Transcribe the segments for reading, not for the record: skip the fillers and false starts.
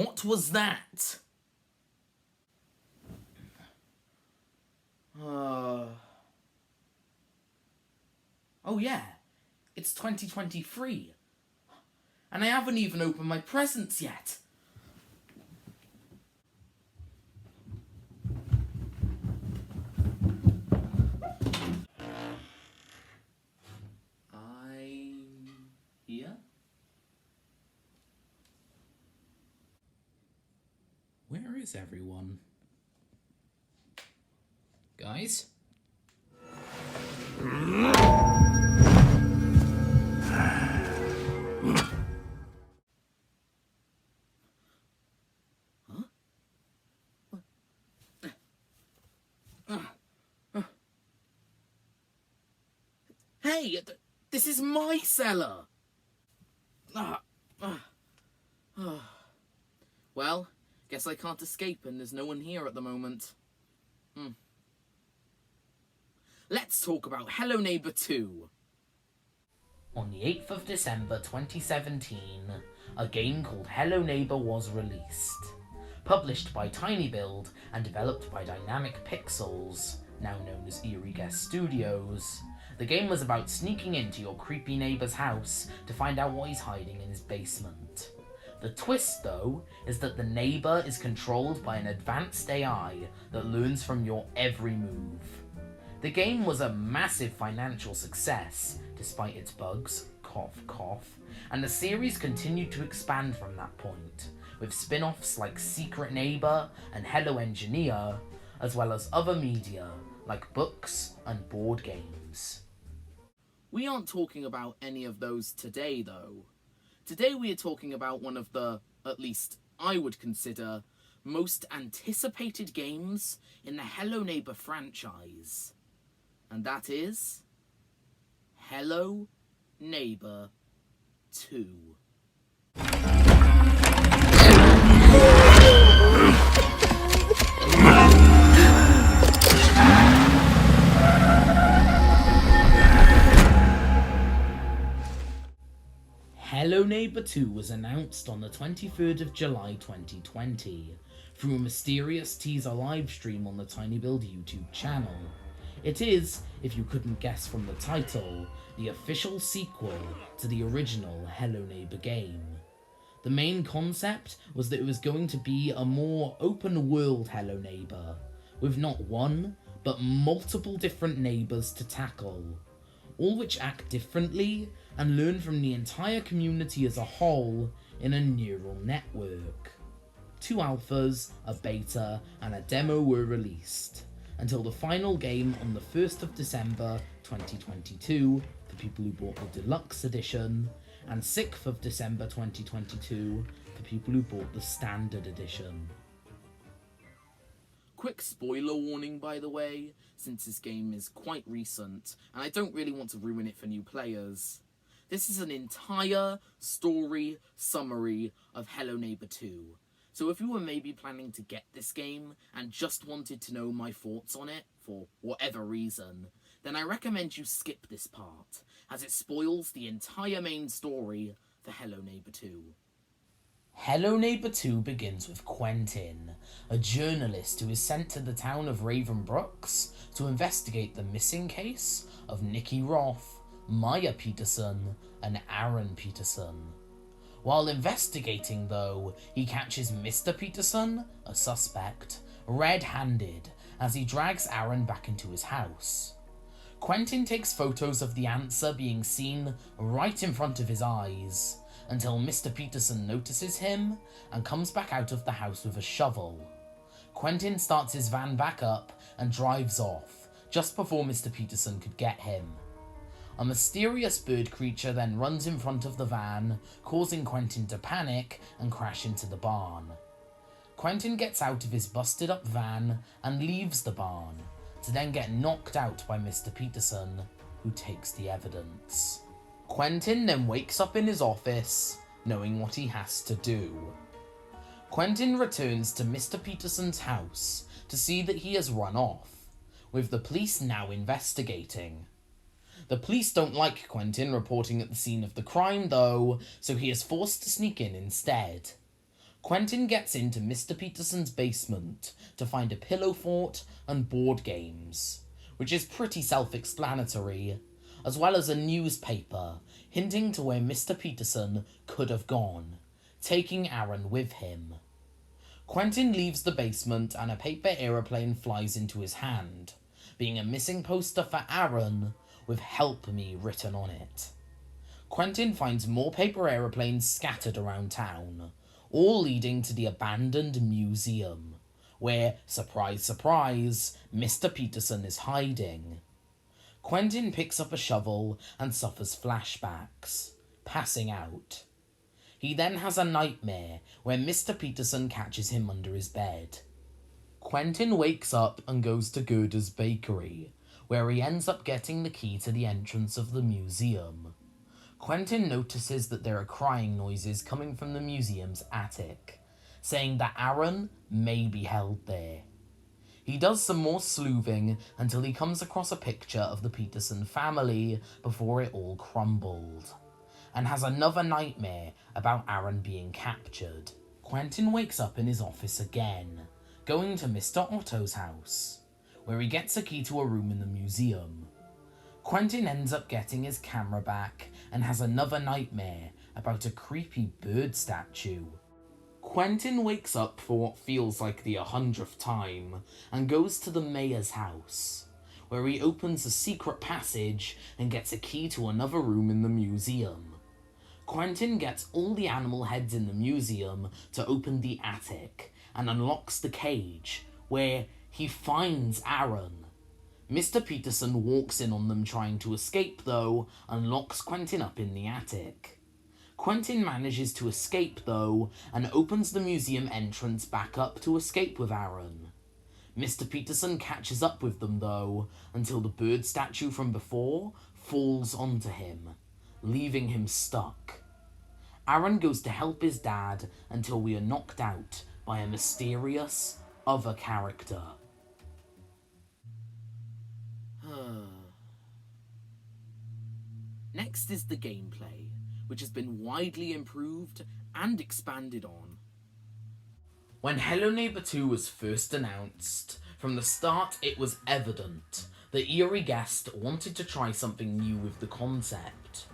What was that? Oh yeah, it's 2023. And I haven't even opened my presents yet. I'm here? Where is everyone? Guys? Hey, this is my cellar! Well, guess I can't escape and there's no one here at the moment. Let's talk about Hello Neighbor 2. On the 8th of December 2017, a game called Hello Neighbor was released. Published by TinyBuild and developed by Dynamic Pixels, now known as Eerie Guest Studios, the game was about sneaking into your creepy neighbor's house to find out what he's hiding in his basement. The twist, though, is that the neighbor is controlled by an advanced AI that learns from your every move. The game was a massive financial success, despite its bugs, cough cough, and the series continued to expand from that point, with spin-offs like Secret Neighbor and Hello Engineer, as well as other media like books and board games. We aren't talking about any of those today, though. Today we are talking about one of the, at least I would consider, most anticipated games in the Hello Neighbor franchise. And that is Hello Neighbor 2. Hello Neighbor 2 was announced on the 23rd of July 2020 through a mysterious teaser livestream on the TinyBuild YouTube channel. It is, if you couldn't guess from the title, the official sequel to the original Hello Neighbor game. The main concept was that it was going to be a more open-world Hello Neighbor, with not one, but multiple different neighbors to tackle, all which act differently and learn from the entire community as a whole in a neural network. 2 alphas, a beta, and a demo were released, until the final game on the 1st of December 2022 for people who bought the Deluxe Edition, and 6th of December 2022 for people who bought the Standard Edition. Quick spoiler warning, by the way, since this game is quite recent, and I don't really want to ruin it for new players. This is an entire story summary of Hello Neighbor 2. So if you were maybe planning to get this game and just wanted to know my thoughts on it, for whatever reason, then I recommend you skip this part, as it spoils the entire main story for Hello Neighbor 2. Hello Neighbor 2 begins with Quentin, a journalist who is sent to the town of Ravenbrooks to investigate the missing case of Nikki Roth, Maya Peterson, and Aaron Peterson. While investigating, though, he catches Mr. Peterson, a suspect, red-handed as he drags Aaron back into his house. Quentin takes photos of the answer being seen right in front of his eyes, until Mr. Peterson notices him and comes back out of the house with a shovel. Quentin starts his van back up and drives off, just before Mr. Peterson could get him. A mysterious bird creature then runs in front of the van, causing Quentin to panic and crash into the barn. Quentin gets out of his busted up van and leaves the barn, to then get knocked out by Mr. Peterson, who takes the evidence. Quentin then wakes up in his office, knowing what he has to do. Quentin returns to Mr. Peterson's house to see that he has run off, with the police now investigating. The police don't like Quentin reporting at the scene of the crime, though, so he is forced to sneak in instead. Quentin gets into Mr. Peterson's basement to find a pillow fort and board games, which is pretty self-explanatory, as well as a newspaper hinting to where Mr. Peterson could have gone, taking Aaron with him. Quentin leaves the basement and a paper aeroplane flies into his hand, being a missing poster for Aaron with "Help Me" written on it. Quentin finds more paper aeroplanes scattered around town, all leading to the abandoned museum, where, surprise surprise, Mr. Peterson is hiding. Quentin picks up a shovel and suffers flashbacks, passing out. He then has a nightmare where Mr. Peterson catches him under his bed. Quentin wakes up and goes to Gerda's bakery, where he ends up getting the key to the entrance of the museum. Quentin notices that there are crying noises coming from the museum's attic, saying that Aaron may be held there. He does some more sleuthing until he comes across a picture of the Peterson family before it all crumbled, and has another nightmare about Aaron being captured. Quentin wakes up in his office again, going to Mr. Otto's house, where he gets a key to a room in the museum. Quentin ends up getting his camera back and has another nightmare about a creepy bird statue. Quentin wakes up for what feels like the 100th time and goes to the mayor's house, where he opens a secret passage and gets a key to another room in the museum. Quentin gets all the animal heads in the museum to open the attic and unlocks the cage, where he finds Aaron. Mr. Peterson walks in on them trying to escape though, and locks Quentin up in the attic. Quentin manages to escape though, and opens the museum entrance back up to escape with Aaron. Mr. Peterson catches up with them though, until the bird statue from before falls onto him, leaving him stuck. Aaron goes to help his dad until we are knocked out by a mysterious other character. Next is the gameplay, which has been widely improved and expanded on. When Hello Neighbor 2 was first announced, from the start it was evident that Eerie Guest wanted to try something new with the concept.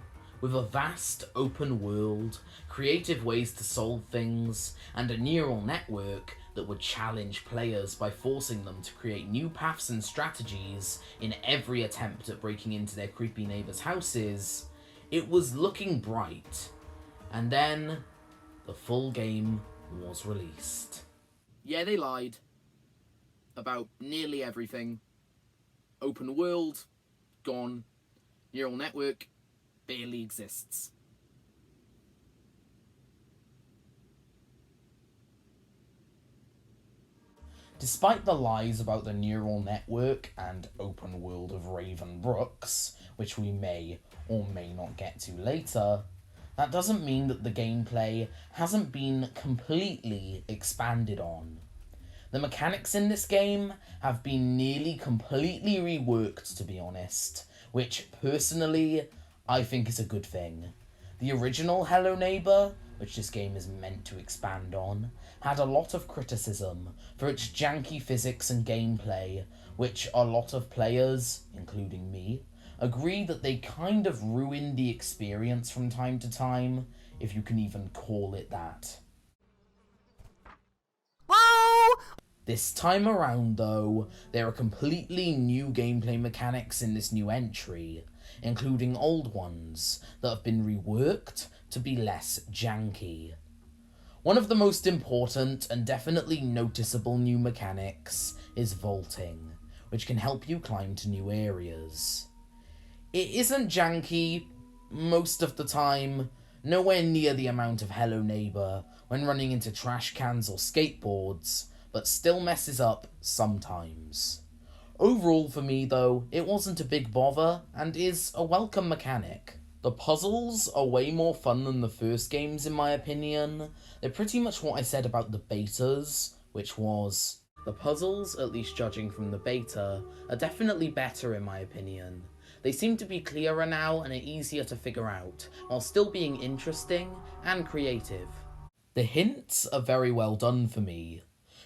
With a vast open world, creative ways to solve things, and a neural network that would challenge players by forcing them to create new paths and strategies in every attempt at breaking into their creepy neighbors' houses, it was looking bright. And then, the full game was released. Yeah, they lied. About nearly everything. Open world, gone. Neural network, barely exists. Despite the lies about the neural network and open world of Raven Brooks, which we may or may not get to later, that doesn't mean that the gameplay hasn't been completely expanded on. The mechanics in this game have been nearly completely reworked, to be honest, which personally I think is a good thing. The original Hello Neighbor, which this game is meant to expand on, had a lot of criticism for its janky physics and gameplay, which a lot of players, including me, agree that they kind of ruin the experience from time to time, if you can even call it that. This time around, though, there are completely new gameplay mechanics in this new entry, including old ones that have been reworked to be less janky. One of the most important and definitely noticeable new mechanics is vaulting, which can help you climb to new areas. It isn't janky most of the time, nowhere near the amount of Hello Neighbor when running into trash cans or skateboards, but still messes up sometimes. Overall for me though, it wasn't a big bother and is a welcome mechanic. The puzzles are way more fun than the first games in my opinion. They're pretty much what I said about the betas, which was, the puzzles, at least judging from the beta, are definitely better in my opinion. They seem to be clearer now and are easier to figure out, while still being interesting and creative. The hints are very well done for me,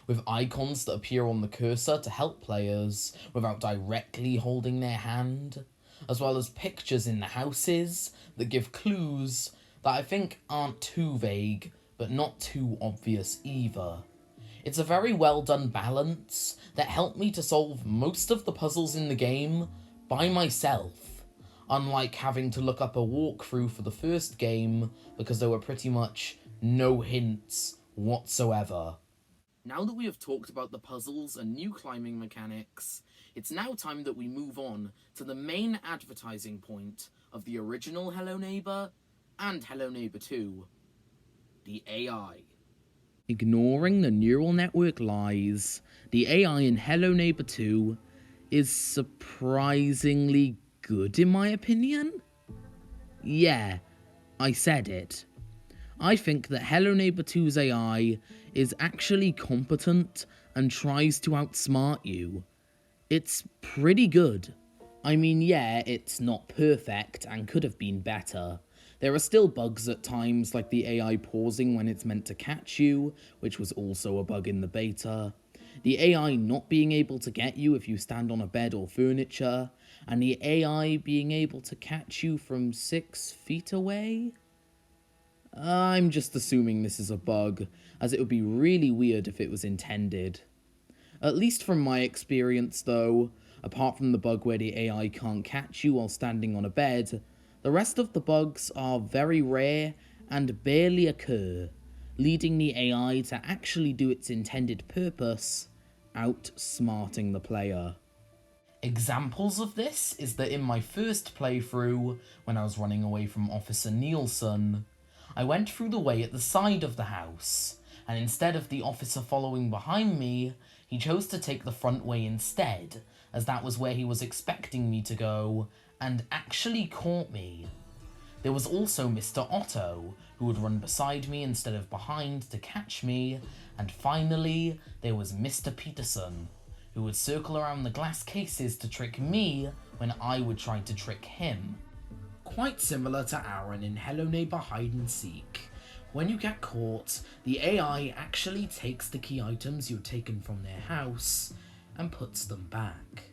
with icons that appear on the cursor to help players without directly holding their hand, as well as pictures in the houses that give clues that I think aren't too vague, but not too obvious either. It's a very well done balance that helped me to solve most of the puzzles in the game by myself, unlike having to look up a walkthrough for the first game because there were pretty much no hints whatsoever. Now that we have talked about the puzzles and new climbing mechanics, it's now time that we move on to the main advertising point of the original Hello Neighbor and Hello Neighbor 2, the AI. Ignoring the neural network lies, the AI in Hello Neighbor 2 is surprisingly good in my opinion. Yeah, I said it. I think that Hello Neighbor 2's AI is actually competent and tries to outsmart you. It's pretty good. I mean, yeah, it's not perfect and could have been better. There are still bugs at times, like the AI pausing when it's meant to catch you, which was also a bug in the beta. The AI not being able to get you if you stand on a bed or furniture, and the AI being able to catch you from 6 feet away? I'm just assuming this is a bug, as it would be really weird if it was intended. At least from my experience though, apart from the bug where the AI can't catch you while standing on a bed, the rest of the bugs are very rare and barely occur, leading the AI to actually do its intended purpose, outsmarting the player. Examples of this is that in my first playthrough, when I was running away from Officer Nielsen, I went through the way at the side of the house, and instead of the officer following behind me, he chose to take the front way instead, as that was where he was expecting me to go, and actually caught me. There was also Mr. Otto, who would run beside me instead of behind to catch me, and finally, there was Mr. Peterson, who would circle around the glass cases to trick me when I would try to trick him. Quite similar to Aaron in Hello Neighbor Hide and Seek. When you get caught, the AI actually takes the key items you've taken from their house and puts them back.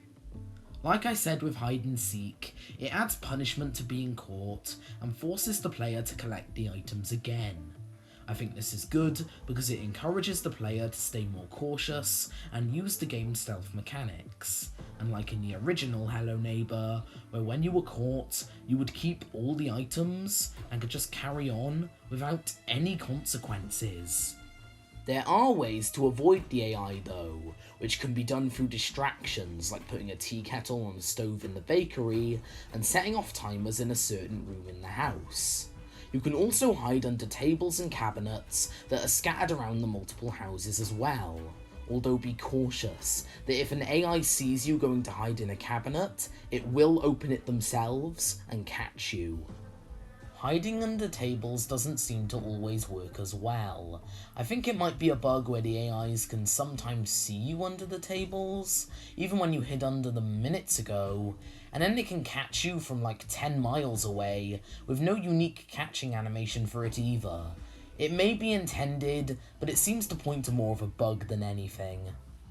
Like I said with Hide and Seek, it adds punishment to being caught and forces the player to collect the items again. I think this is good because it encourages the player to stay more cautious and use the game's stealth mechanics, unlike in the original Hello Neighbor, where when you were caught, you would keep all the items and could just carry on without any consequences. There are ways to avoid the AI though, which can be done through distractions like putting a tea kettle on a stove in the bakery and setting off timers in a certain room in the house. You can also hide under tables and cabinets that are scattered around the multiple houses as well, although be cautious that if an AI sees you going to hide in a cabinet, it will open it themselves and catch you. Hiding under tables doesn't seem to always work as well. I think it might be a bug where the AIs can sometimes see you under the tables, even when you hid under them minutes ago, and then they can catch you from like 10 miles away, with no unique catching animation for it either. It may be intended, but it seems to point to more of a bug than anything.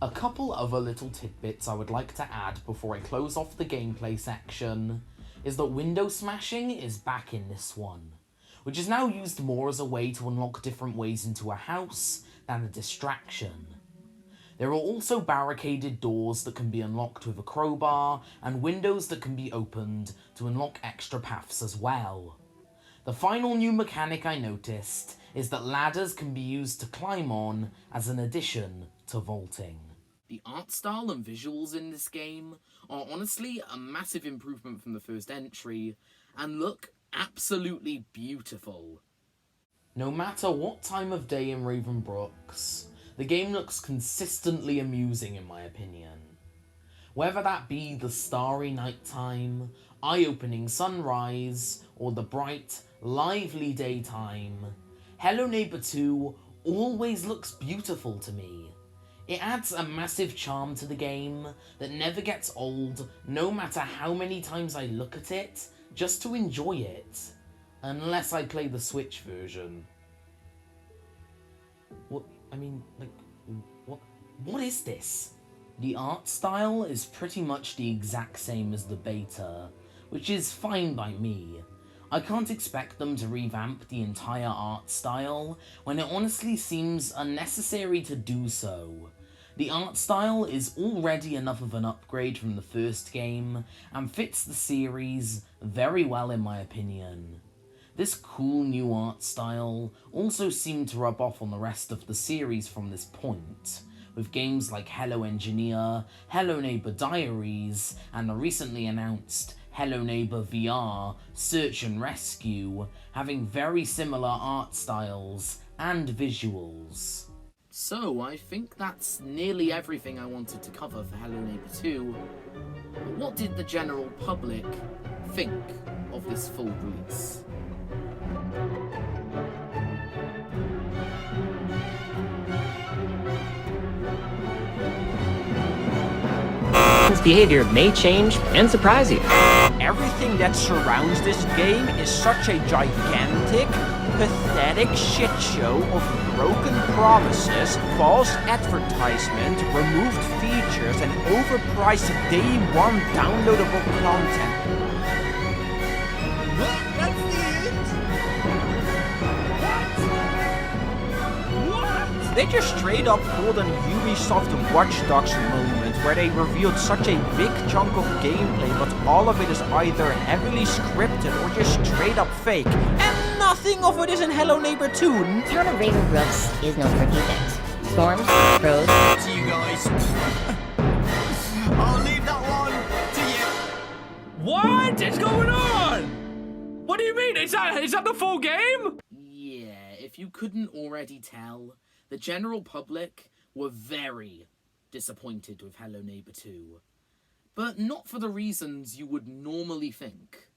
A couple other little tidbits I would like to add before I close off the gameplay section is that window smashing is back in this one, which is now used more as a way to unlock different ways into a house than a distraction. There are also barricaded doors that can be unlocked with a crowbar, and windows that can be opened to unlock extra paths as well. The final new mechanic I noticed is that ladders can be used to climb on as an addition to vaulting. The art style and visuals in this game are honestly a massive improvement from the first entry, and look absolutely beautiful. No matter what time of day in Ravenbrooks, the game looks consistently amusing in my opinion. Whether that be the starry nighttime, eye-opening sunrise, or the bright, lively daytime, Hello Neighbor 2 always looks beautiful to me. It adds a massive charm to the game that never gets old, no matter how many times I look at it, just to enjoy it. Unless I play the Switch version. What? I mean, like, what is this? The art style is pretty much the exact same as the beta, which is fine by me. I can't expect them to revamp the entire art style when it honestly seems unnecessary to do so. The art style is already enough of an upgrade from the first game and fits the series very well in my opinion. This cool new art style also seemed to rub off on the rest of the series from this point, with games like Hello Engineer, Hello Neighbor Diaries, and the recently announced Hello Neighbor VR Search and Rescue having very similar art styles and visuals. So I think that's nearly everything I wanted to cover for Hello Neighbor 2. But what did the general public think of this full release? Behavior may change and surprise you. Everything that surrounds this game is such a gigantic, pathetic shit show of broken promises, false advertisement, removed features, and overpriced day one downloadable content. What? That's the end? What? They just straight up pulled an Ubisoft Watch Dogs moment where they revealed such a big chunk of gameplay, but all of it is either heavily scripted or just straight up fake. And nothing of it is in Hello Neighbor 2. The town of Raven Brooks is known for a few things. Storms, crows. To you guys. I'll leave that one to you. What is going on? What do you mean? Is that the full game? Yeah, if you couldn't already tell, the general public were very disappointed with Hello Neighbor 2. But not for the reasons you would normally think.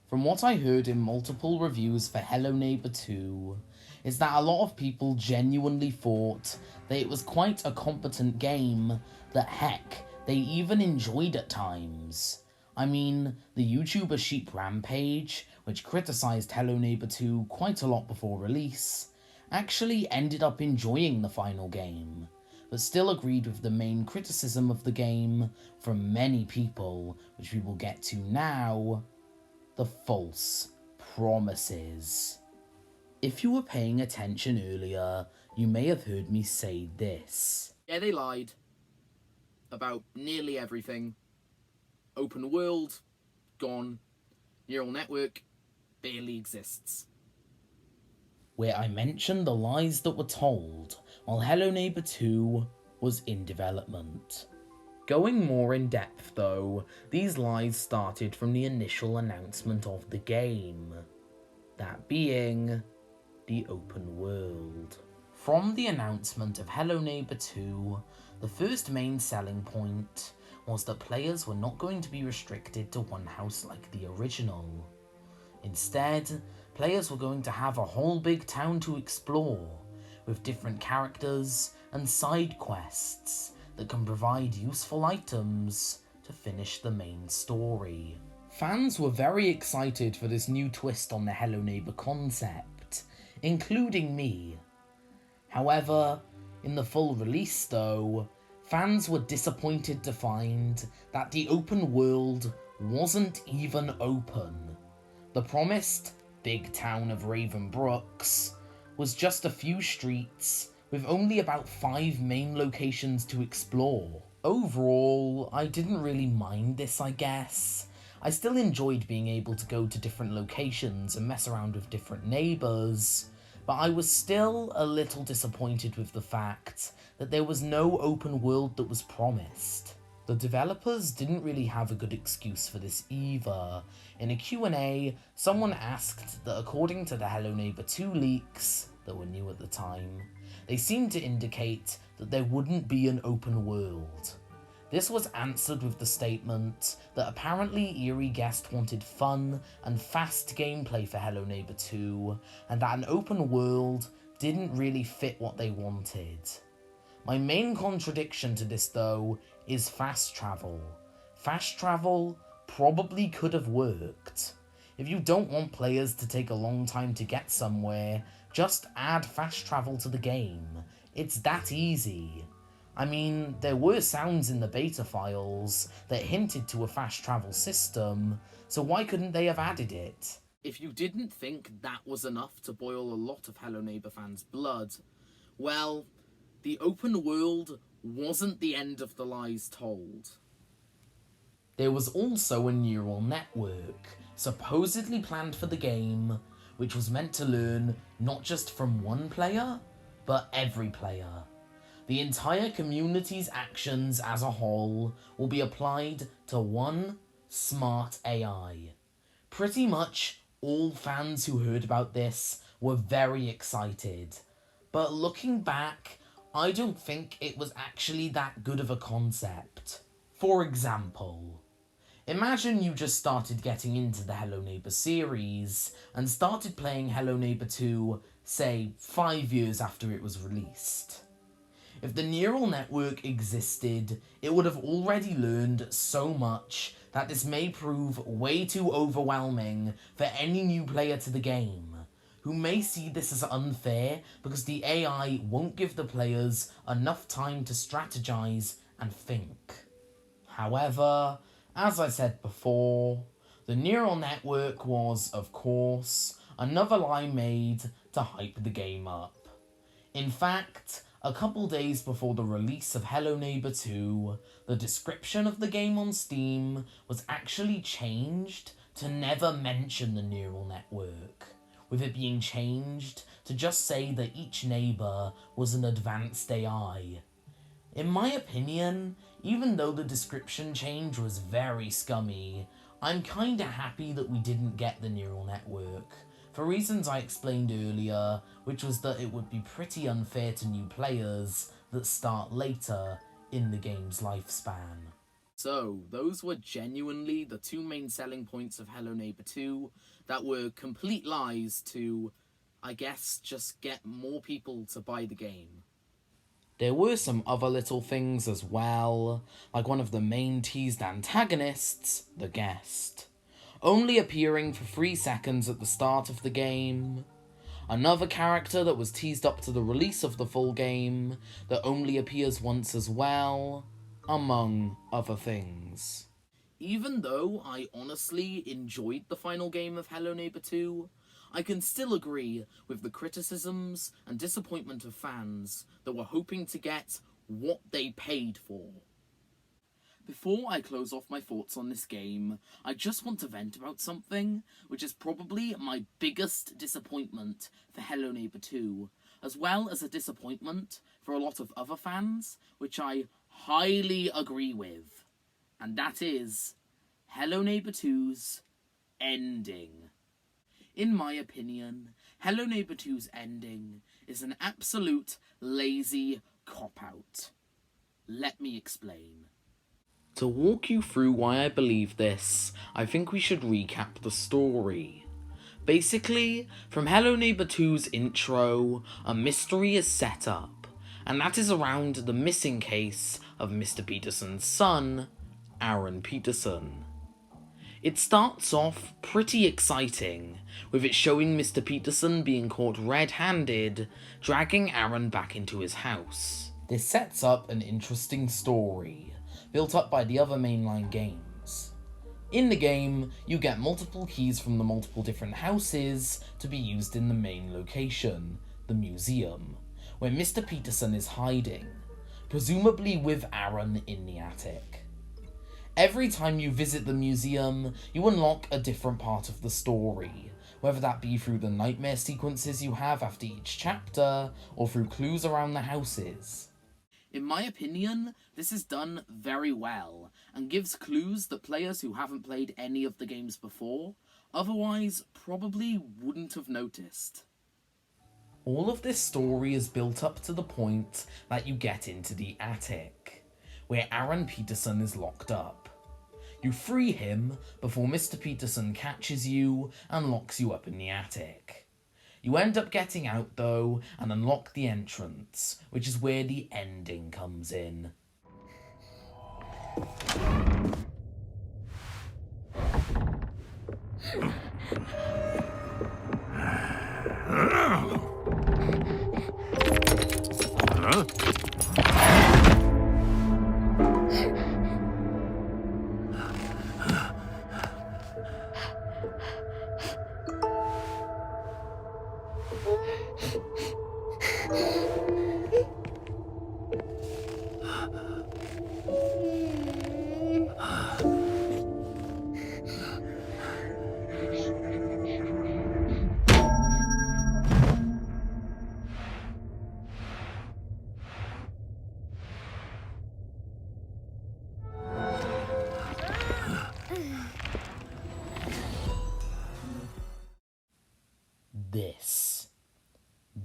From what I heard in multiple reviews for Hello Neighbor 2, is that a lot of people genuinely thought that it was quite a competent game, that heck, they even enjoyed at times. I mean, the YouTuber Sheep Rampage, which criticised Hello Neighbor 2 quite a lot before release, actually ended up enjoying the final game, but still agreed with the main criticism of the game from many people, which we will get to now: the false promises. If you were paying attention earlier, you may have heard me say this. Yeah, they lied about nearly everything. Open world, gone. Neural network, barely exists. Where I mentioned the lies that were told while Hello Neighbor 2 was in development. Going more in depth though, these lies started from the initial announcement of the game, that being the open world. From the announcement of Hello Neighbor 2, the first main selling point was that players were not going to be restricted to one house like the original. Instead, players were going to have a whole big town to explore, with different characters and side quests that can provide useful items to finish the main story. Fans were very excited for this new twist on the Hello Neighbor concept, including me. However, in the full release though, fans were disappointed to find that the open world wasn't even open. The promised big town of Raven Brooks was just a few streets with only about 5 main locations to explore. Overall, I didn't really mind this, I guess. I still enjoyed being able to go to different locations and mess around with different neighbours, but I was still a little disappointed with the fact that there was no open world that was promised. The developers didn't really have a good excuse for this either. In a Q&A, someone asked that according to the Hello Neighbor 2 leaks that were new at the time, they seemed to indicate that there wouldn't be an open world. This was answered with the statement that apparently Eerie Guest wanted fun and fast gameplay for Hello Neighbor 2, and that an open world didn't really fit what they wanted. My main contradiction to this though is fast travel. Fast travel probably could have worked. If you don't want players to take a long time to get somewhere, Just add fast travel to the game. It's that easy. I mean, there were sounds in the beta files that hinted to a fast travel system, so why couldn't they have added it? If you didn't think that was enough to boil a lot of Hello Neighbor fans' blood, well, the open world wasn't the end of the lies told. There was also a neural network, supposedly planned for the game, which was meant to learn not just from one player, but every player. The entire community's actions as a whole will be applied to one smart AI. Pretty much all fans who heard about this were very excited, but looking back, I don't think it was actually that good of a concept. For example, imagine you just started getting into the Hello Neighbor series and started playing Hello Neighbor 2, say, 5 years after it was released. If the neural network existed, it would have already learned so much that this may prove way too overwhelming for any new player to the game, who may see this as unfair because the AI won't give the players enough time to strategize and think. However, as I said before, the neural network was, of course, another lie made to hype the game up. In fact, a couple days before the release of Hello Neighbor 2, the description of the game on Steam was actually changed to never mention the neural network, with it being changed to just say that each neighbor was an advanced AI. In my opinion, even though the description change was very scummy, I'm kinda happy that we didn't get the neural network, for reasons I explained earlier, which was that it would be pretty unfair to new players that start later in the game's lifespan. So, those were genuinely the two main selling points of Hello Neighbor 2 that were complete lies to, I guess, just get more people to buy the game. There were some other little things as well, like one of the main teased antagonists, the Guest, only appearing for 3 seconds at the start of the game. Another character that was teased up to the release of the full game that only appears once as well, among other things. Even though I honestly enjoyed the final game of Hello Neighbor 2, I can still agree with the criticisms and disappointment of fans that were hoping to get what they paid for. Before I close off my thoughts on this game, I just want to vent about something which is probably my biggest disappointment for Hello Neighbor 2, as well as a disappointment for a lot of other fans, which I highly agree with. And that is Hello Neighbor 2's ending. In my opinion, Hello Neighbor 2's ending is an absolute lazy cop-out. Let me explain. To walk you through why I believe this, I think we should recap the story. Basically, from Hello Neighbor 2's intro, a mystery is set up, and that is around the missing case of Mr. Peterson's son, Aaron Peterson. It starts off pretty exciting, with it showing Mr. Peterson being caught red-handed, dragging Aaron back into his house. This sets up an interesting story, built up by the other mainline games. In the game, you get multiple keys from the multiple different houses to be used in the main location, the museum, where Mr. Peterson is hiding, presumably with Aaron in the attic. Every time you visit the museum, you unlock a different part of the story, whether that be through the nightmare sequences you have after each chapter, or through clues around the houses. In my opinion, this is done very well, and gives clues that players who haven't played any of the games before, otherwise probably wouldn't have noticed. All of this story is built up to the point that you get into the attic, where Aaron Peterson is locked up. You free him before Mr. Peterson catches you and locks you up in the attic. You end up getting out though and unlock the entrance, which is where the ending comes in.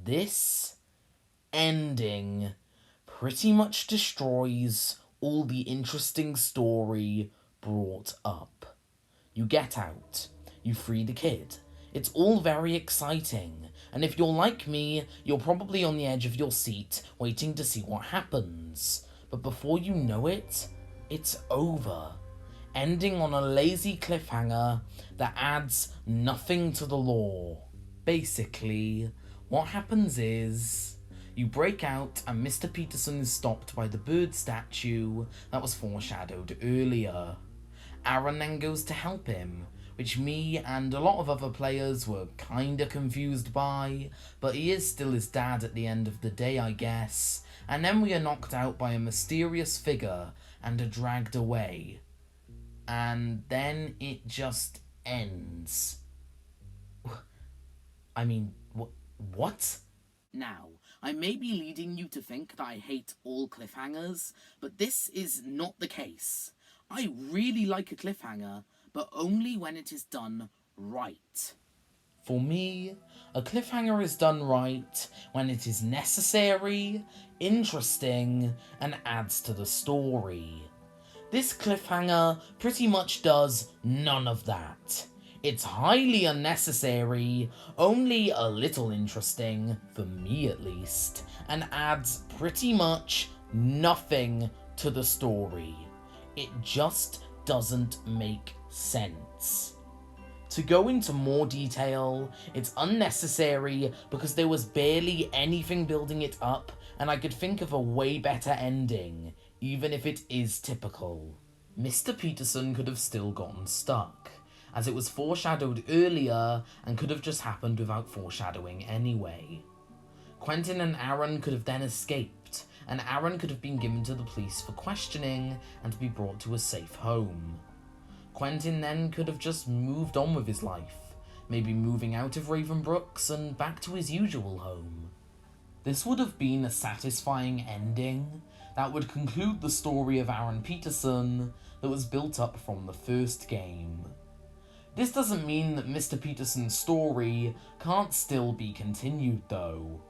This ending pretty much destroys all the interesting story brought up. You get out, you free the kid. It's all very exciting, and if you're like me, you're probably on the edge of your seat waiting to see what happens. But before you know it, it's over. Ending on a lazy cliffhanger that adds nothing to the lore. Basically, what happens is, you break out and Mr. Peterson is stopped by the bird statue that was foreshadowed earlier. Aaron then goes to help him, which me and a lot of other players were kinda confused by, but he is still his dad at the end of the day, I guess. And then we are knocked out by a mysterious figure and are dragged away. And then it just ends. I mean, what? Now, I may be leading you to think that I hate all cliffhangers, but this is not the case. I really like a cliffhanger, but only when it is done right. For me, a cliffhanger is done right when it is necessary, interesting, and adds to the story. This cliffhanger pretty much does none of that. It's highly unnecessary, only a little interesting, for me at least, and adds pretty much nothing to the story. It just doesn't make sense. To go into more detail, it's unnecessary because there was barely anything building it up, and I could think of a way better ending, even if it is typical. Mr. Peterson could have still gotten stuck, as it was foreshadowed earlier and could have just happened without foreshadowing anyway. Quentin and Aaron could have then escaped, and Aaron could have been given to the police for questioning and to be brought to a safe home. Quentin then could have just moved on with his life, maybe moving out of Ravenbrooks and back to his usual home. This would have been a satisfying ending that would conclude the story of Aaron Peterson that was built up from the first game. This doesn't mean that Mr. Peterson's story can't still be continued though.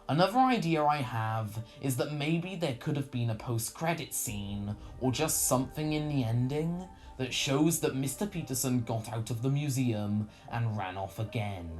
Another idea I have is that maybe there could have been a post-credit scene or just something in the ending that shows that Mr. Peterson got out of the museum and ran off again,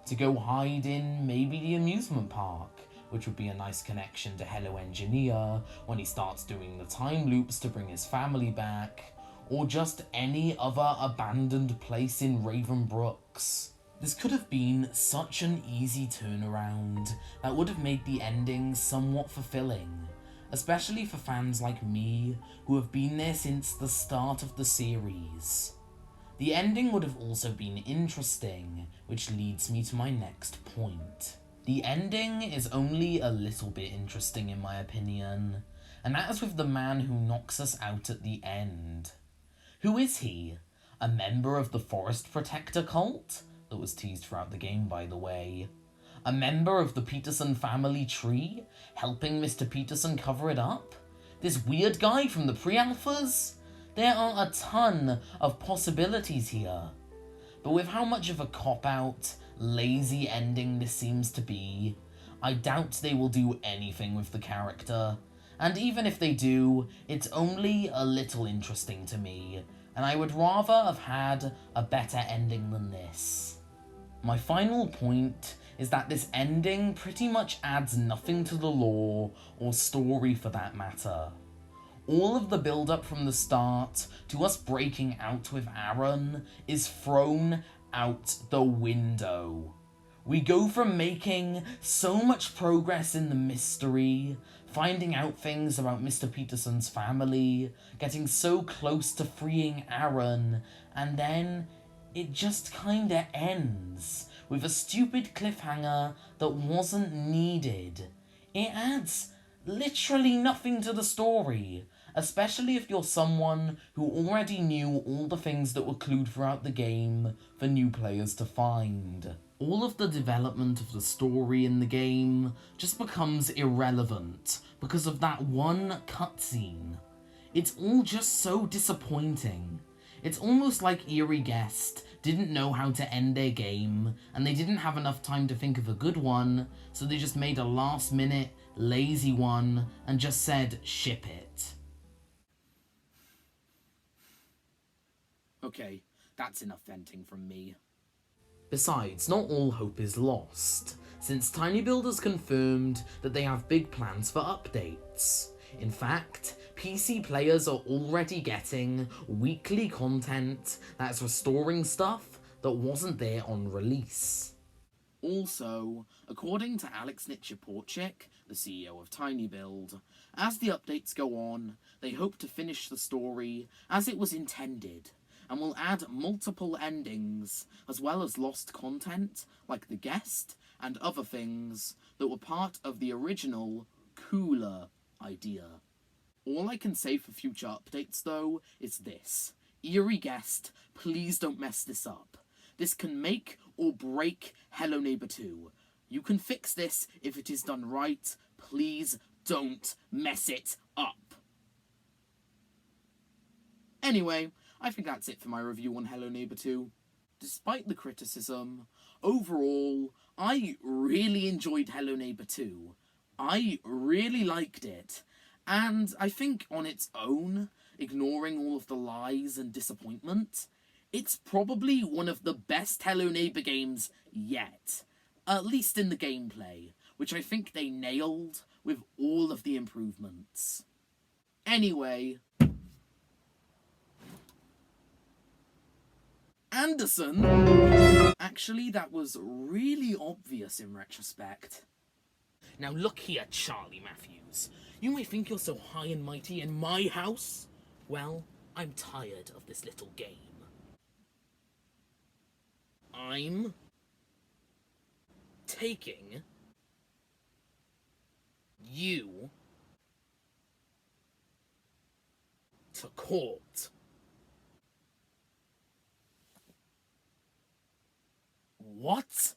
to go hide in maybe the amusement park, which would be a nice connection to Hello Engineer when he starts doing the time loops to bring his family back, or just any other abandoned place in Ravenbrooks. This could have been such an easy turnaround that would have made the ending somewhat fulfilling, especially for fans like me who have been there since the start of the series. The ending would have also been interesting, which leads me to my next point. The ending is only a little bit interesting in my opinion, and that is with the man who knocks us out at the end. Who is he? A member of the Forest Protector cult? That was teased throughout the game, by the way. A member of the Peterson family tree, helping Mr. Peterson cover it up? This weird guy from the pre-alphas? There are a ton of possibilities here. But with how much of a cop-out, lazy ending this seems to be, I doubt they will do anything with the character. And even if they do, it's only a little interesting to me, and I would rather have had a better ending than this. My final point is that this ending pretty much adds nothing to the lore, or story for that matter. All of the build-up from the start to us breaking out with Aaron is thrown out the window. We go from making so much progress in the mystery, finding out things about Mr. Peterson's family, getting so close to freeing Aaron, and then it just kinda ends with a stupid cliffhanger that wasn't needed. It adds literally nothing to the story, especially if you're someone who already knew all the things that were clued throughout the game for new players to find. All of the development of the story in the game just becomes irrelevant because of that one cutscene. It's all just so disappointing. It's almost like Eerie Guest didn't know how to end their game, and they didn't have enough time to think of a good one, so they just made a last-minute, lazy one and just said, ship it. Okay, that's enough venting from me. Besides, not all hope is lost, since Tiny Build has confirmed that they have big plans for updates. In fact, PC players are already getting weekly content that's restoring stuff that wasn't there on release. Also, according to Alex Nichiporchik, the CEO of Tiny Build, as the updates go on, they hope to finish the story as it was intended, and will add multiple endings, as well as lost content, like the guest, and other things that were part of the original, cooler idea. All I can say for future updates, though, is this. Eerie Guest, please don't mess this up. This can make or break Hello Neighbor 2. You can fix this if it is done right. Please don't mess it up. Anyway, I think that's it for my review on Hello Neighbor 2. Despite the criticism, overall, I really enjoyed Hello Neighbor 2. I really liked it, and I think on its own, ignoring all of the lies and disappointment, it's probably one of the best Hello Neighbor games yet, at least in the gameplay, which I think they nailed with all of the improvements. Anyway, Anderson? Actually, that was really obvious in retrospect. Now look here, Charlie Matthews. You may think you're so high and mighty in my house. Well, I'm tired of this little game. I'm taking you to court. What?